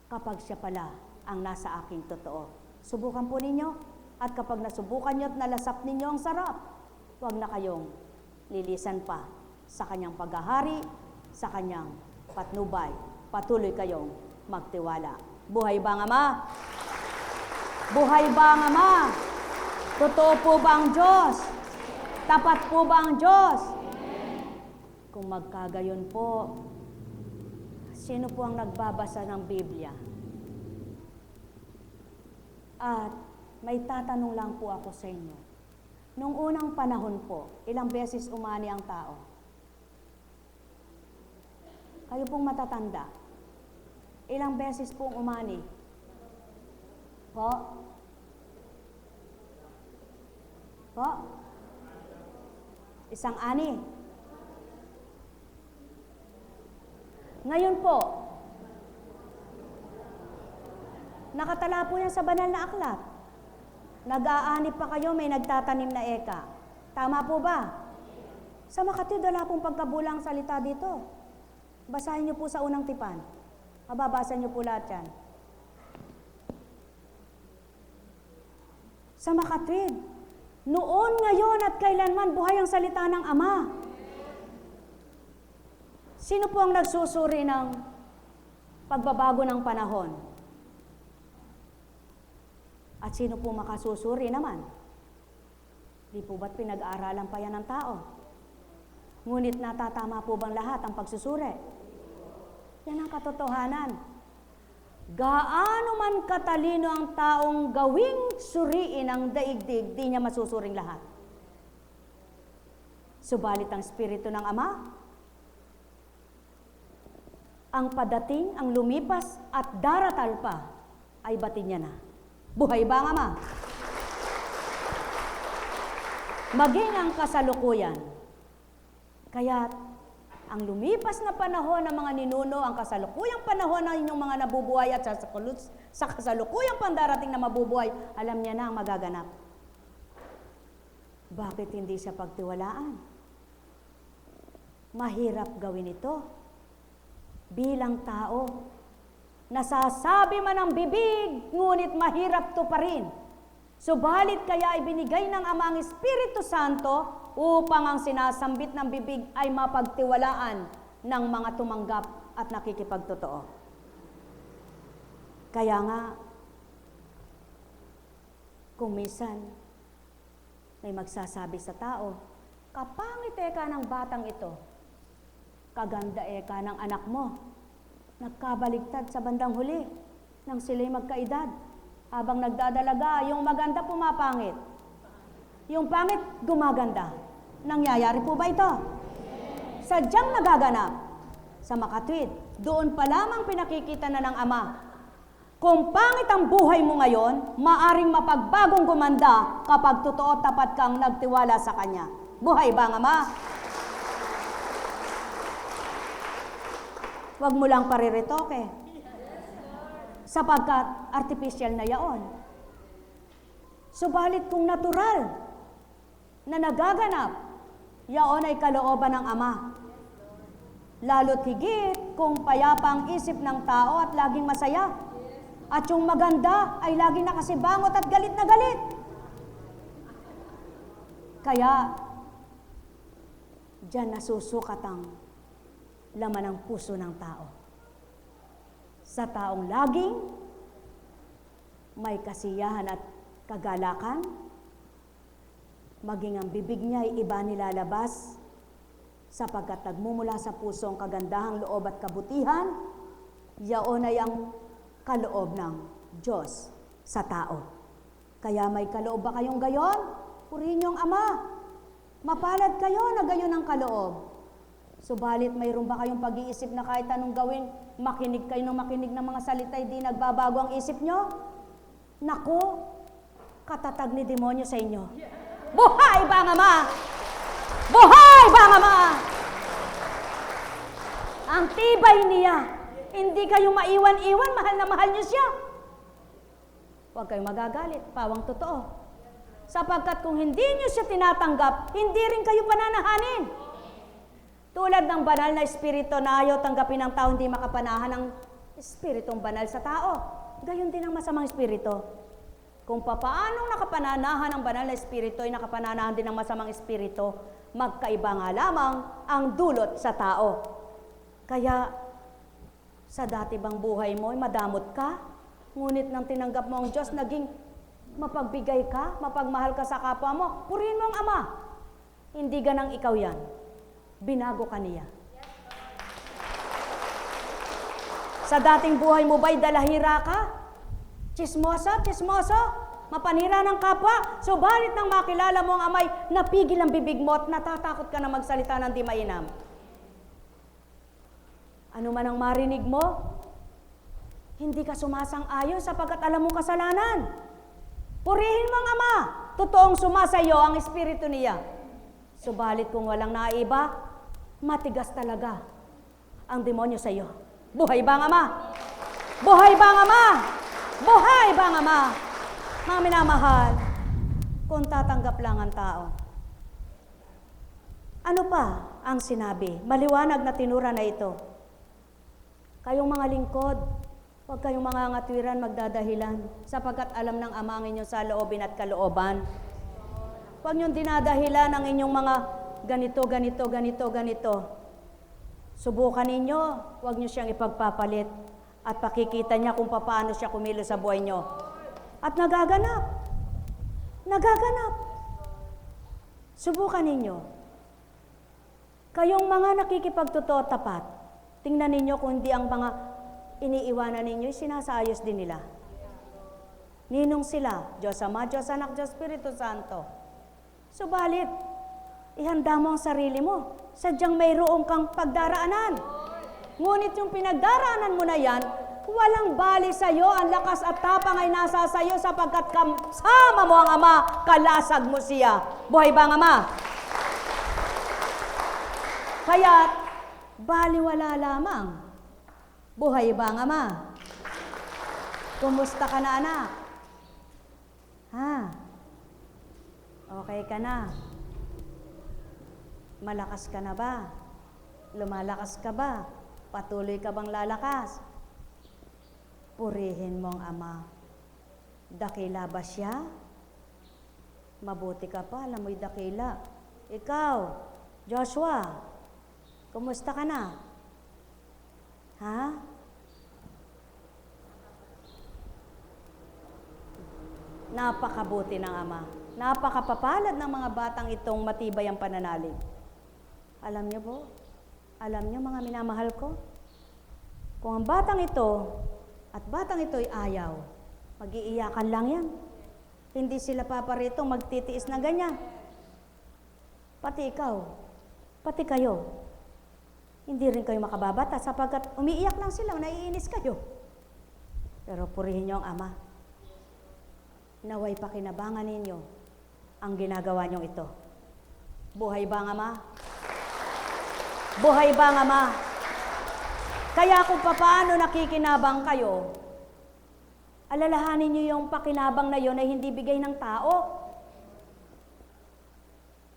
kapag siya pala ang nasa aking totoo. Subukan po ninyo. At kapag nasubukan nyo at nalasap ninyo ang sarap, huwag na kayong lilisan pa sa kanyang paghahari, sa kanyang patnubay. Patuloy kayong magtiwala. Buhay ba ang Ama? Buhay ba ang Ama? Totoo po ba ang Diyos? Tapat po ba ang Diyos? Kung magkagayon po, sino po ang nagbabasa ng Biblia? At may tatanong lang po ako sa inyo. Nung unang panahon po, ilang beses umani ang tao? Kayo pong matatanda. Ilang beses pong umani? Po? Po? Isang ani. Ngayon po, nakatala po yan sa banal na aklat. Nag-aanip pa kayo, may nagtatanim na eka. Tama po ba? Sa Makati, wala pong pagkabulang salita dito. Basahin niyo po sa unang tipan. Mababasa niyo po lahat yan. Sa Makati, noon, ngayon at kailanman buhay ang salita ng Ama. Sino po ang nagsusuri ng pagbabago ng panahon? At sino po makasusuri naman Di po ba't pinag-aaralan pa yan ng tao? Ngunit natatama po bang lahat ang pagsusuri? Yan ang katotohanan. Gaano man katalino ang taong gawing suriin ang daigdig, di niya masusuring lahat. Subalit ang Espiritu ng Ama, ang padating, ang lumipas at daratal pa, ay batid niya na. Buhay ba ang Ama? Maging ang kasalukuyan. Kaya ang lumipas na panahon ng mga ninuno, ang kasalukuyang panahon ng inyong mga nabubuhay at sa kasalukuyang pandarating na mabubuhay, alam niya na ang magaganap. Bakit hindi siya pagtiwalaan? Mahirap gawin ito. Bilang tao, nasasabi man ang bibig, ngunit mahirap to pa rin. Subalit kaya ibinigay ng Ama ang Espiritu Santo upang ang sinasambit ng bibig ay mapagtiwalaan ng mga tumanggap at nakikipagtotoo. Kaya nga, kung minsan may magsasabi sa tao, kapangit ka ng batang ito, kaganda ka ng anak mo, nagkabaligtad sa bandang huli nang sila'y magkaedad. Habang nagdadalaga, yung maganda pumapangit. Yung pangit, gumaganda. Nangyayari po ba ito? Sadyang nagaganap. Sa makatwid, doon pa lamang pinakikita na ng Ama. Kung pangit ang buhay mo ngayon, maaring mapagbagong gumanda kapag totoo tapat kang nagtiwala sa Kanya. Buhay ba ang Ama? Huwag mo lang pariretoke. Sapagkat artificial na yaon. Subalit kung natural na nagaganap, yaon ay kalooban ng Ama. Lalo't higit kung payapa ang isip ng tao at laging masaya. At yung maganda ay laging nakasibangot at galit na galit. Kaya, diyan nasusukat ang laman ng puso ng tao. Sa taong laging may kasiyahan at kagalakan, maging ang bibig niya ay iba nilalabas, sapagkat nagmumula sa puso ang kagandahang loob at kabutihan, yaon ay ang kaloob ng Diyos sa tao. Kaya may kaloob ba kayong gayon? Purihin niyo ang Ama. Mapalad kayo na gayon ang kaloob. Subalit mayroon ba kayong pag-iisip na kahit anong gawin, makinig kayo ng makinig ng mga salita, hindi nagbabago ang isip nyo? Naku, katatag ni demonyo sa inyo. Buhay ba ang Ama? Buhay ba ang Ama? Ang tibay niya. Hindi kayo maiwan-iwan, mahal na mahal niyo siya. Huwag kayong magagalit, pawang totoo. Sapagkat kung hindi niyo siya tinatanggap, hindi rin kayo pananahanin. Tulad ng banal na espiritu na ayaw tanggapin ng tao, hindi makapanahan ng espiritong banal sa tao. Gayon din ang masamang espiritu. Kung papaanong nakapananahan ng banal na espiritu ay nakapananahan din ng masamang espiritu, magkaiba nga lamang ang dulot sa tao. Kaya, sa dati bang buhay mo ay madamot ka, ngunit nang tinanggap mo ang Diyos, naging mapagbigay ka, mapagmahal ka sa kapwa mo, purihin mo ang Ama. Hindi ganang ikaw yan. Binago ka niya. Sa dating buhay mo ba'y dalahira ka? Chismosa, mapanira ng kapwa. Subalit nang makilala mo ang Amay, napigil ang bibig mo at natatakot ka na magsalita ng di mainam. Ano man ang marinig mo, hindi ka sumasang-ayon sapagkat alam mo kasalanan. Purihin mo ang Ama. Totoong sumasayo ang espiritu niya. Subalit kung walang naiba, matigas talaga ang demonyo sa iyo. Buhay ba ang Ama? Buhay ba ang Ama? Buhay ba ang Ama? Mga minamahal, kung tatanggap lang ang tao. Ano pa ang sinabi? Maliwanag na tinura na ito. Kayong mga lingkod, huwag kayong mga ngatwiran magdadahilan, sapagkat alam ng Ama ang inyong saloobin at kalooban. Huwag niyong dinadahilan ang inyong mga ganito. Subukan ninyo, huwag niyo siyang ipagpapalit at pakikita niya kung paano siya kumilos sa buhay niyo. At nagaganap. Subukan ninyo. Kayong mga nakikipagtotoo tapat, tingnan ninyo kung hindi ang mga iniiwanan ninyo, sinasayos din nila. Ninong sila, Diyos Ama, Diyos Anak, Diyos Espiritu Santo. Subalit, ihanda mo ang sarili mo. Sadyang mayroong kang pagdaraanan. Ngunit yung pinagdaraanan mo na yan, walang bali sa iyo, ang lakas at tapang ay nasa sa iyo sapagkat kasama mo ang Ama, kalasag mo siya. Buhay ba ang Ama? Kaya't, baliwala lamang. Buhay ba ang Ama? Kumusta ka na, anak? Ha? Okay ka na? Malakas ka na ba? Lumalakas ka ba? Patuloy ka bang lalakas? Purihin mo ang Ama. Dakila ba siya? Mabuti ka pa, alam mo'y dakila. Ikaw, Joshua, kumusta ka na? Ha? Napakabuti ng Ama. Napakapapalad ng mga batang itong matibay ang pananalig. Alam niyo po? Alam niyo mga minamahal ko? Kung ang batang ito at batang ito'y ayaw, mag-iiyakan lang yan. Hindi sila paparitong magtitiis na ganyan. Pati ikaw, pati kayo. Hindi rin kayo makababata sapagkat umiiyak lang sila, naiinis kayo. Pero purihin niyo ang Ama. Naway pakinabangan ninyo ang ginagawa niyong ito. Buhay ba ang Ama? Buhay ba ang Ama? Kaya kung paano nakikinabang kayo, alalahanin niyo yung pakinabang na yon ay hindi bigay ng tao.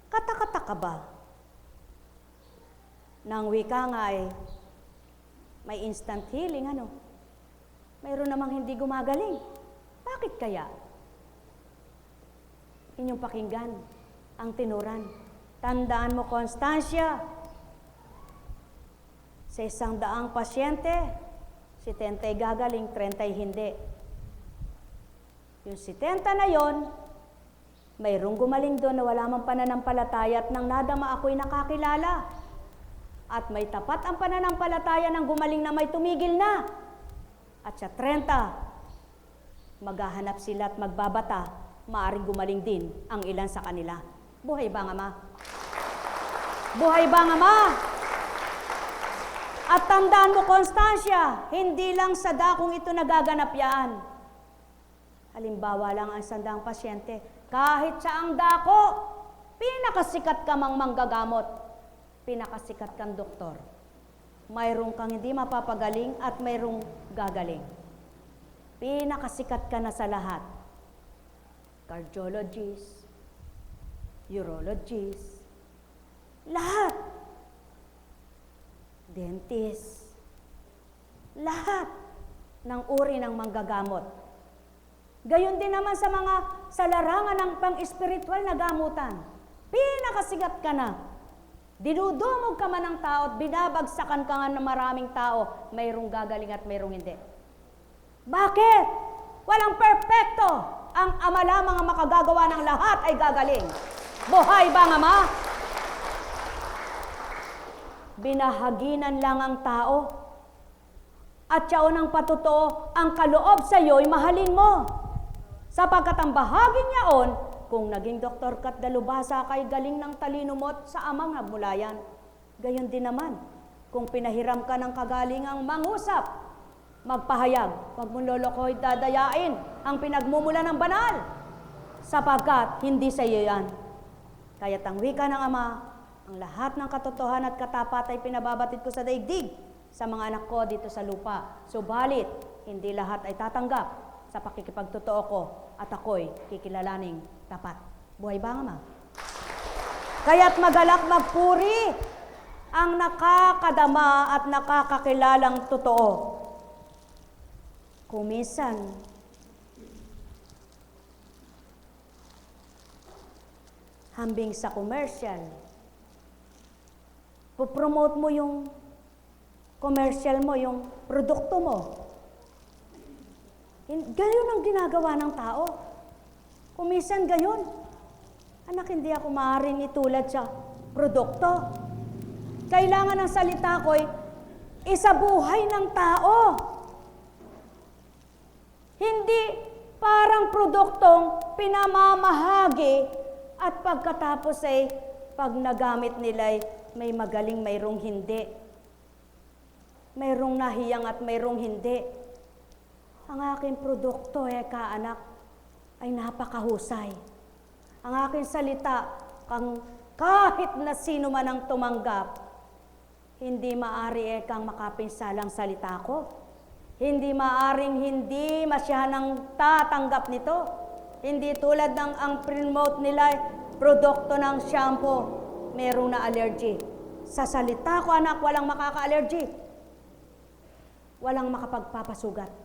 Katakata ka ba? Nang wika nga ay may instant healing, ano? Mayroon namang hindi gumagaling. Bakit kaya? Inyong pakinggan ang tinuran. Tandaan mo, Constancia, sa 100 pasyente, si 70 gagaling, 30 hindi. Yung 70 na yon, mayroong gumaling doon na wala mang pananampalataya at nang nadama ako'y nakakilala. At may tapat ang pananampalataya ng gumaling na may tumigil na. At sa 30, maghahanap sila at magbabata, maaring gumaling din ang ilan sa kanila. Buhay ba ang Ama? Buhay ba ang Ama? At tandaan mo, Constancia, hindi lang sa dakong ito nagaganap yan. Halimbawa lang ang 100 pasyente, kahit sa ang dako, pinakasikat ka mang manggagamot, pinakasikat kang doktor. Mayroong kang hindi mapapagaling at mayroong gagaling. Pinakasikat ka na sa lahat. Cardiologist, urologist, lahat. Dentist, lahat ng uri ng manggagamot. Gayon din naman sa larangan ng pang-espiritual na gamutan. Pinakasigat ka na. Dinudumog ka man ng tao at binabagsakan ka nga ng maraming tao, mayroong gagaling at mayroong hindi. Bakit? Walang perpekto. Ang Ama lamang ang makagagawa ng lahat ay gagaling. Buhay ba ang Ama? Binahaginan lang ang tao. At siya unang patotoo, ang kaloob sa iyo'y mahalin mo. Sapagkat ang bahagi niyaon, kung naging doktor ka't dalubhasa kay galing ng talino mo sa Amang nagmula yan. Gayon din naman, kung pinahiram ka ng kagalingang mangusap, magpahayag, wag mong lolokoy dadayain ang pinagmumula ng banal. Sapagkat hindi sa iyo yan. Kaya't ang wika ng Ama, ang lahat ng katotohanan at katapat ay pinababatid ko sa daigdig sa mga anak ko dito sa lupa. Subalit, hindi lahat ay tatanggap sa pakikipagtotoo ko at ako'y kikilalaning tapat. Buhay ba ang Ama? Kaya't magalak magpuri ang nakakadama at nakakakilalang totoo. Kumisan, hambing sa commercial, pupromote mo yung commercial mo, yung produkto mo. Gayon ang ginagawa ng tao. Kumisan gayon. Anak, hindi ako maaaring itulad sa produkto. Kailangan ng salita ko'y isabuhay ng tao. Hindi parang produktong pinamamahagi at pagkatapos ay pag nagamit nila'y may magaling, mayroong hindi. Mayroong nahiyang at mayroong hindi. Ang aking produkto, kaanak, ay napakahusay. Ang aking salita, kahit na sino man ang tumanggap, hindi maari kang makapinsalang salita ko. Hindi maaring hindi masyahan tatanggap nito. Hindi tulad ng ang promote nila, produkto ng shampoo, meron na allergy. Sa salita ko, anak, walang makaka-allergy. Walang makapagpapasugat.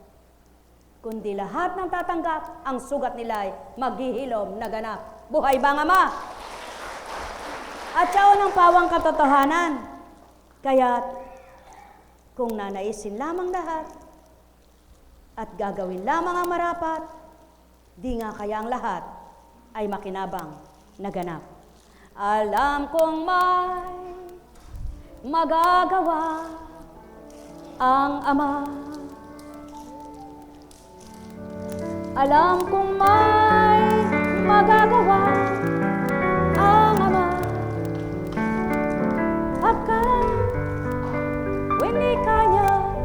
Kundi lahat ng tatanggap, ang sugat nila ay maghihilom na ganap. Buhay ba nga ma? At siya ng pawang katotohanan. Kaya kung nanaisin lamang lahat at gagawin lamang ang marapat, di nga kaya ang lahat ay makinabang na ganap. Alam kong may magagawa ang Ama. Alam kong may magagawa ang Ama. Pagkat winika niya,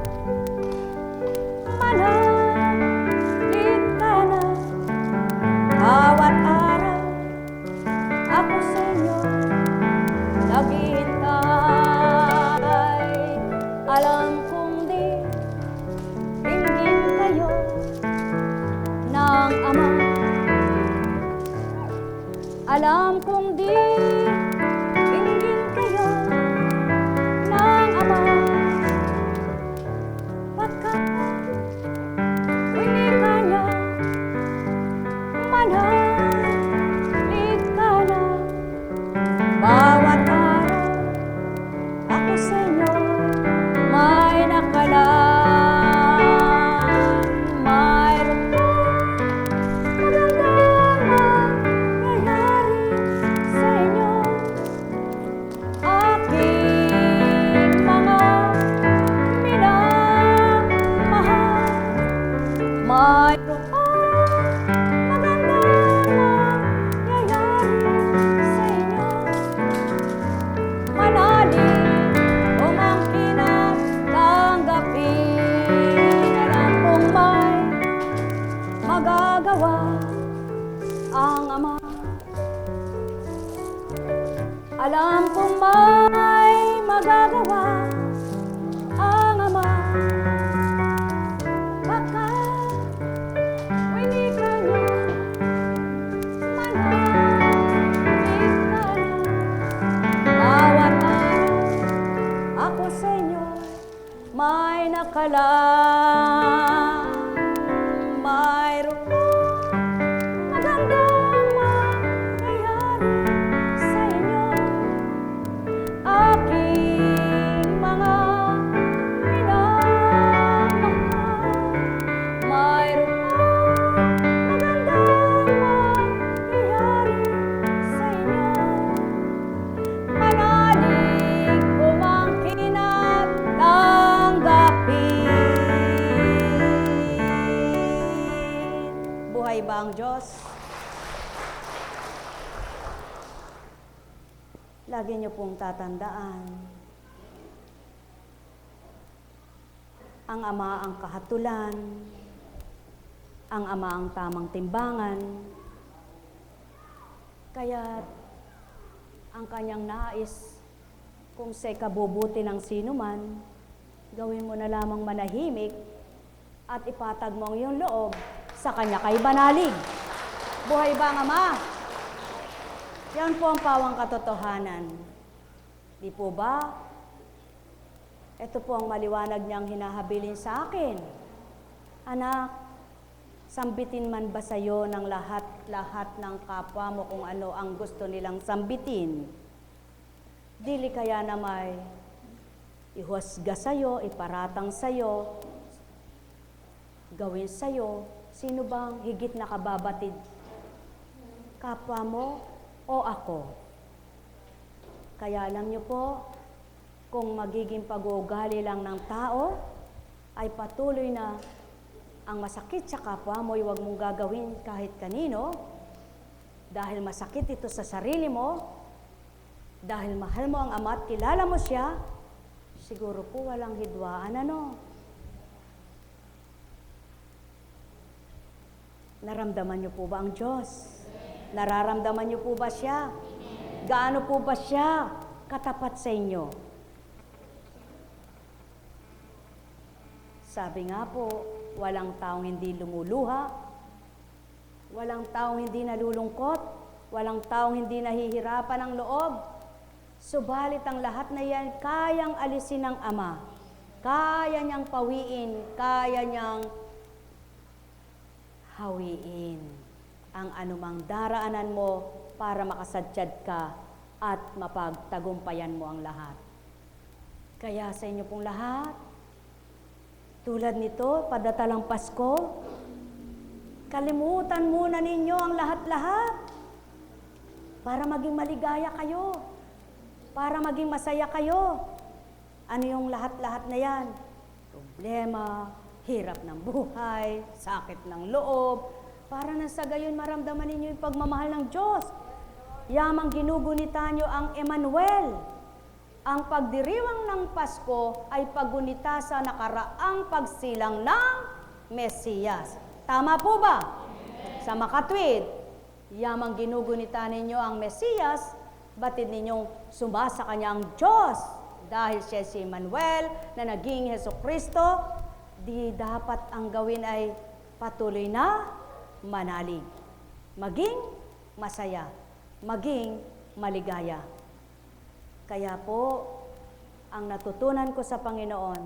manalig ka na. Bawat araw ako sa inyo naghihintay. Alam kong di ringgin kayo ng Ama. Alam kong di ringgin kayo ng Ama. Pagkat winika niya, manalig ka na. Bawat araw ako sa inyo may nakalaan. Mayroon magandang mangyayari sa inyo. Aking mga minamahal, mayroon magandang mangyayari sa inyo. Manalig umangkin at tanggapin. Alam kong may magagawa ang Ama. Alam kong may magagawa ang Ama. Pagkat winika niya, manalig ka na. Bawat araw ako sa inyo may nakalaan. Mayroon magandang mangyayari sa inyo. Aking mga minamahal, mayroon magandang mangyayari sa inyo. Manalig umangkin at tanggapin. Buhay ba ang Diyos? Lagi niyo pong tatandaan, ang Ama ang kahatulan, ang Ama ang tamang timbangan, kaya ang kanyang nais, kung sa ikabubuti ng sino man, gawin mo na lamang manahimik at ipatag mo ang iyong loob sa kanya kay banalig. Buhay ba ang Ama? Yan po ang pawang katotohanan. Di po ba? Ito po ang maliwanag niyang hinahabilin sa akin. Anak, sambitin man ba sa'yo ng lahat ng kapwa mo kung ano ang gusto nilang sambitin? Dili kaya na may ihusga sa'yo, iparatang sa'yo, gawin sa'yo, sino bang higit na kababatid? Kapwa mo, o ako? Kaya alam niyo po, kung magiging pag-uugali lang ng tao, ay patuloy na ang masakit sa kapwa mo ay huwag mong gagawin kahit kanino, dahil masakit ito sa sarili mo, dahil mahal mo ang Ama at kilala mo siya, siguro po walang hidwaan, ano? Naramdaman niyo po ba ang Diyos? Nararamdaman niyo po ba siya? Gaano po ba siya katapat sa inyo? Sabi nga po, walang taong hindi lumuluha, walang taong hindi nalulungkot, walang taong hindi nahihirapan ang loob. Subalit ang lahat na yan, kayang alisin ng Ama. Kaya niyang pawiin, kaya niyang hawiin ang anumang daraanan mo para makasadyad ka at mapagtagumpayan mo ang lahat. Kaya sa inyo pong lahat, tulad nito, padatalang Pasko, kalimutan muna ninyo ang lahat-lahat para maging maligaya kayo, para maging masaya kayo. Ano yung lahat-lahat na yan? Problema, hirap ng buhay, sakit ng loob, para na sa gayon maramdaman ninyo yung pagmamahal ng Diyos. Yamang ginugunita nyo ang Emmanuel. Ang pagdiriwang ng Pasko ay paggunita sa nakaraang pagsilang ng Mesiyas. Tama po ba? Sa makatwid, yamang ginugunita ninyo ang Mesiyas, batid ninyong sumasa kanya ang Diyos. Dahil siya si Emmanuel na naging Hesukristo, di dapat ang gawin ay patuloy na manalig. Maging masaya. Maging maligaya. Kaya po, ang natutunan ko sa Panginoon,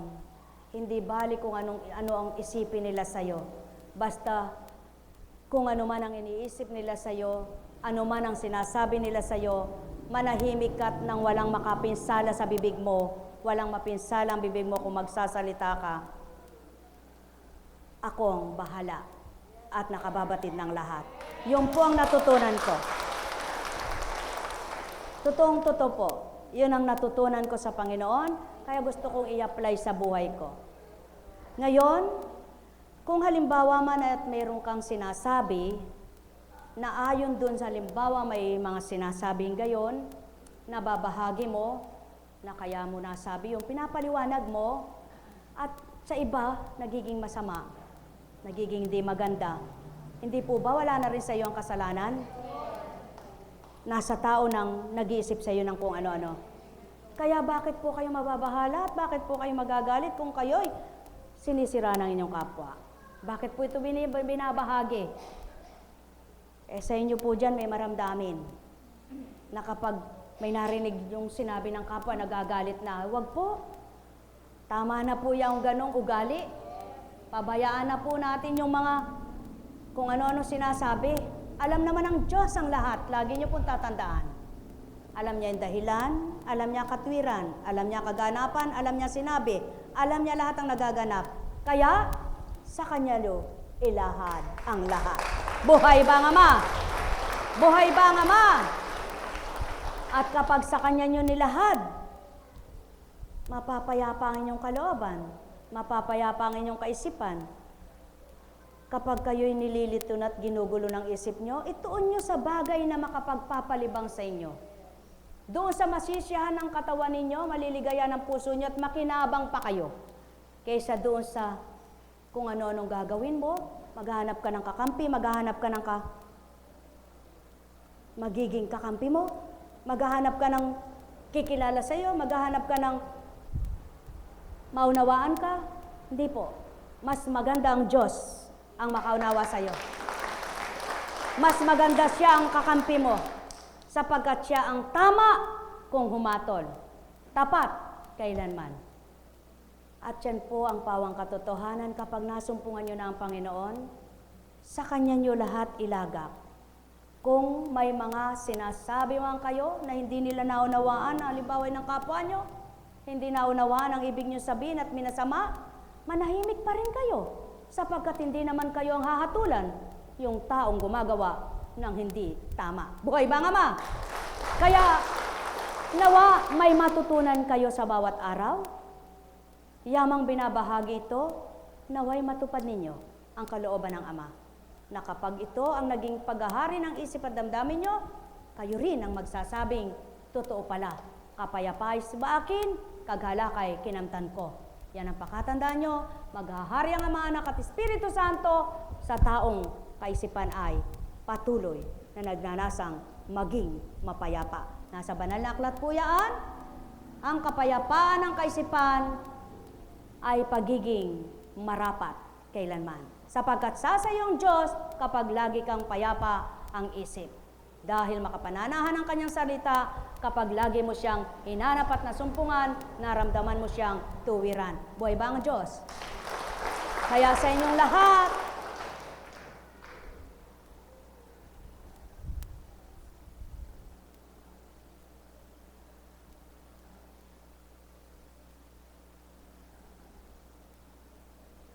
hindi bali kung ano ang isipin nila sa'yo. Basta kung ano man ang iniisip nila sa'yo, ano man ang sinasabi nila sa'yo, manahimik ka't nang walang makapinsala sa bibig mo, walang mapinsala ang bibig mo kung magsasalita ka. Ako ang bahala at nakababatid ng lahat. Yun po ang natutunan ko. Totoong-totoo po. Yun ang natutunan ko sa Panginoon, kaya gusto kong i-apply sa buhay ko. Ngayon, kung halimbawa man at mayroon kang sinasabi, na ayon dun sa halimbawa may mga sinasabing gayon, na babahagi mo, na kaya mo nasabi yung pinapaliwanag mo, at sa iba, nagiging masama, nagiging di maganda. Hindi po ba wala na rin sa iyo ang kasalanan? Nasa tao nang nag-iisip sa iyo ng kung ano-ano. Kaya bakit po kayo mababahala at bakit po kayo magagalit kung kayo'y sinisira ng inyong kapwa? Bakit po ito binabahagi? Sa inyo po dyan may maramdamin na kapag may narinig yung sinabi ng kapwa, nagagalit na, wag po. Tama na po yung ganong ugali. Pabayaan na po natin yung mga kung ano-ano sinasabi. Alam naman ng Diyos ang lahat. Lagi niyo pong tatandaan. Alam niya yung dahilan, alam niya katwiran, alam niya kaganapan, alam niya sinabi, alam niya lahat ang nagaganap. Kaya, sa Kanya niyo ilahad ang lahat. Buhay ba ang Ama? Buhay ba ang Ama? At kapag sa Kanya niyo nilahad, mapapayapa ang inyong kalooban, mapapayapa ang inyong kaisipan. Kapag kayo'y nililito at ginugulo ng isip nyo, ituon nyo sa bagay na makapagpapalibang sa inyo. Doon sa masisiyahan ng katawan ninyo, maliligaya ng puso nyo at makinabang pa kayo. Kaysa doon sa kung ano-anong gagawin mo, maghahanap ka ng kakampi, maghahanap ka ng magiging kakampi mo, maghahanap ka ng kikilala sa iyo, maghahanap ka ng maunawaan ka. Hindi po. Mas maganda ang Diyos ang makaunawa sa iyo. Mas maganda siya ang kakampi mo sapagkat siya ang tama kung humatol, tapat kailanman. At yan po ang pawang katotohanan kapag nasumpungan nyo na ang Panginoon, sa Kanya nyo lahat ilagak. Kung may mga sinasabi man kayo na hindi nila naunawaan, halimbawa ng kapwa nyo, hindi naunawaan ang ibig nyo sabihin at minasama, manahimik pa rin kayo sapagkat hindi naman kayo ang hahatulan yung taong gumagawa ng hindi tama. Buhay ba ang Ama? Kaya, nawa may matutunan kayo sa bawat araw. Yamang binabahagi ito, naway matupad ninyo ang kalooban ng Ama. Na kapag ito ang naging paghahari ng isip at damdamin nyo, kayo rin ang magsasabing, totoo pala, kapayapay sa akin, kaghalakay kinamtan ko. Yan ang pakatandaan nyo, maghahari ang Ama, Anak at Espiritu Santo sa taong kaisipan ay patuloy na nagnanasang maging mapayapa. Nasa banal na aklat po yan, ang kapayapaan ng kaisipan ay pagiging marapat kailanman. Sapagkat sasayong Diyos kapag lagi kang payapa ang isip. Dahil makapananahan ang kanyang salita, kapag lagi mo siyang hinanap at nasumpungan, naramdaman mo siyang tuwiran. Buhay ba ang Diyos? Kaya sa inyong lahat,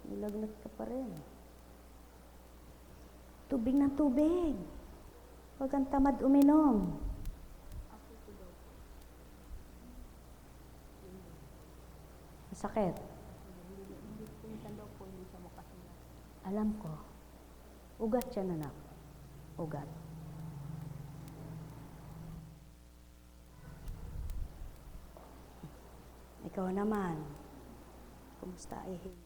nilagnat ka pa rin. Tubig ng tubig. Huwag kang tamad uminom. Masakit. Alam ko. Ugat yan, anak. Ugat. Ikaw naman. Kumusta, Ihin?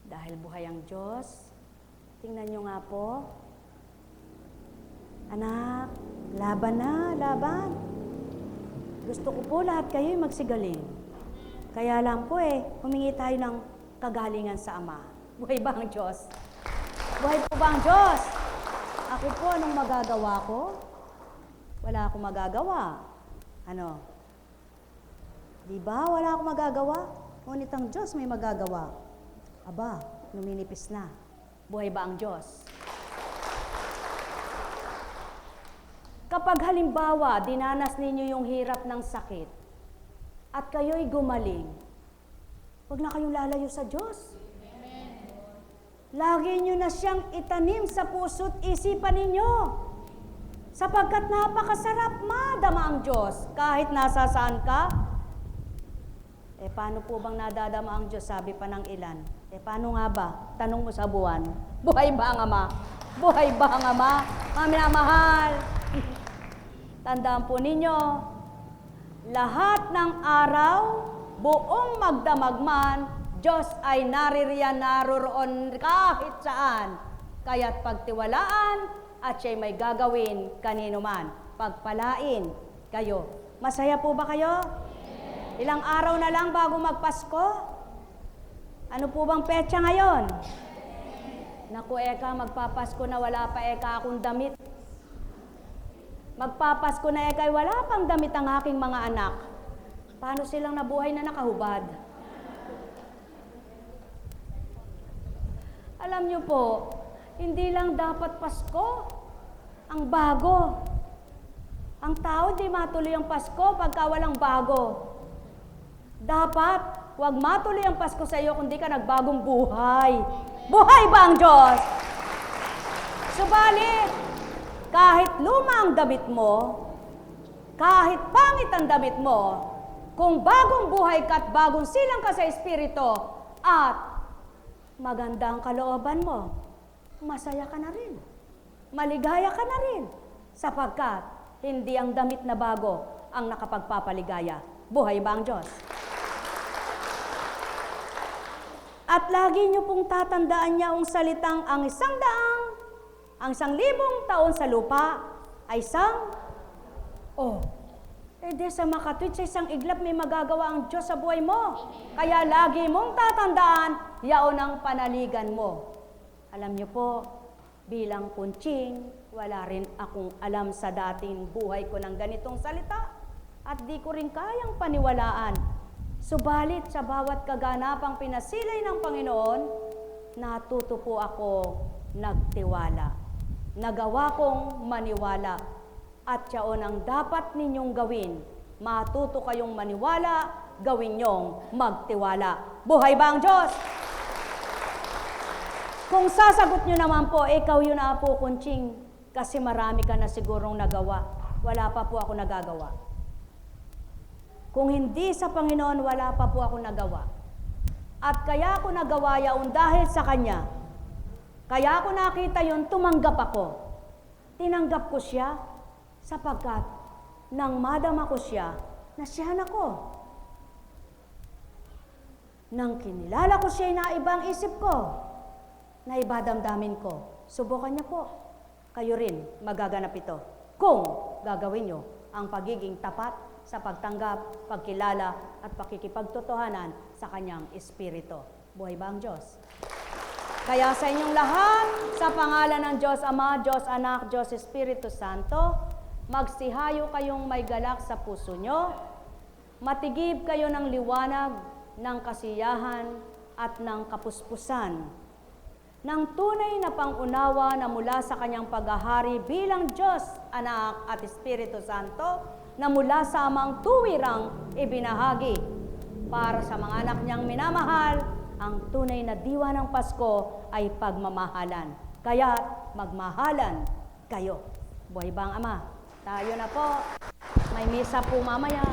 Dahil buhay ang Diyos, tingnan nyo nga po, anak, laban na, laban. Gusto ko po lahat kayo'y magsigaling. Kaya lang po humingi tayo ng kagalingan sa Ama. Buhay ba ang Diyos? Buhay po ba ang Diyos? Ako po, anong magagawa ko? Wala akong magagawa. Ano? Diba? Wala akong magagawa. Ngunit ang Diyos may magagawa. Aba, luminipis na. Buhay ba ang Diyos? Kapag halimbawa, dinanas ninyo yung hirap ng sakit at kayo'y gumaling, huwag na kayong lalayo sa Diyos. Lagi nyo na siyang itanim sa puso't isipan ninyo. Sapagkat napakasarap madama ang Diyos kahit nasa saan ka. Paano po bang nadadama ang Diyos? Sabi pa ng ilan. Paano nga ba? Tanong mo sa buwan. Buhay ba ang Ama? Buhay ba ang Ama? Mga minamahal. Tandaan po ninyo, lahat ng araw, buong magdamag man, Diyos ay naroroon kahit saan. Kaya't pagtiwalaan at siya'y may gagawin kanino man. Pagpalain kayo. Masaya po ba kayo? Ilang araw na lang bago magpasko? Ano po bang petsa ngayon? Naku, Eka, magpapasko na wala pa Eka akong damit. Magpapasko na Eka, wala pang damit ang aking mga anak. Paano silang nabuhay na nakahubad? Alam niyo po, hindi lang dapat Pasko ang bago. Ang tao di matuloy ang Pasko pagka walang bago. Dapat, huwag matuloy ang Pasko sa iyo kundi ka nagbagong buhay. Buhay ba ang Diyos? Subalit, kahit luma ang damit mo, kahit pangit ang damit mo, kung bagong buhay ka at bagong silang ka sa Espiritu at maganda ang kalooban mo, masaya ka na rin. Maligaya ka na rin. Sapagkat hindi ang damit na bago ang nakapagpapaligaya. Buhay ba ang Diyos? At lagi niyo pong tatandaan niya ang salitang ang 100, ang 1,000 taon sa lupa ay sa makatwid sa isang iglap may magagawa ang Diyos sa buhay mo. Kaya lagi mong tatandaan, yaon ang panaligan mo. Alam niyo po, bilang kunching, wala rin akong alam sa dating buhay ko ng ganitong salita at di ko rin kayang paniwalaan. Subalit sa bawat kaganapang pinasilay ng Panginoon, natuto po ako nagtiwala. Nagawa kong maniwala At yaon ang dapat ninyong gawin. Matuto kayong maniwala, gawin nyong magtiwala. Buhay ba ang Diyos? Kung sasagot nyo naman po, ikaw yun na po, Kunching, kasi marami ka na sigurong nagawa. Wala pa po ako nagagawa. Kung hindi sa Panginoon, wala pa po ako nagawa. At kaya ako nagawa yaon dahil sa Kanya. Kaya ako nakita yun, tumanggap ako. Tinanggap ko siya sapagkat nang madama ko siya, nasiyahan ako. Nang kinilala ko siya na ibang isip ko, na iba damdamin ko, subukan niya po. Kayo rin magaganap ito kung gagawin nyo ang pagiging tapat sa pagtanggap, pagkilala at pakikipagtotohanan sa Kanyang Espiritu. Buhay ba ang Diyos? Kaya sa inyong lahat, sa pangalan ng Diyos Ama, Diyos Anak, Diyos Espiritu Santo, magsihayo kayong may galak sa puso nyo, matigib kayo ng liwanag, ng kasiyahan at ng kapuspusan, ng tunay na pangunawa na mula sa Kanyang paghahari bilang Diyos, Anak at Espiritu Santo, na mula sa Amang tuwirang ibinahagi para sa mga anak niyang minamahal. Ang tunay na diwa ng Pasko ay pagmamahalan. Kaya magmahalan kayo. Buhay ba ang Ama? Tayo na po. May misa po mamaya.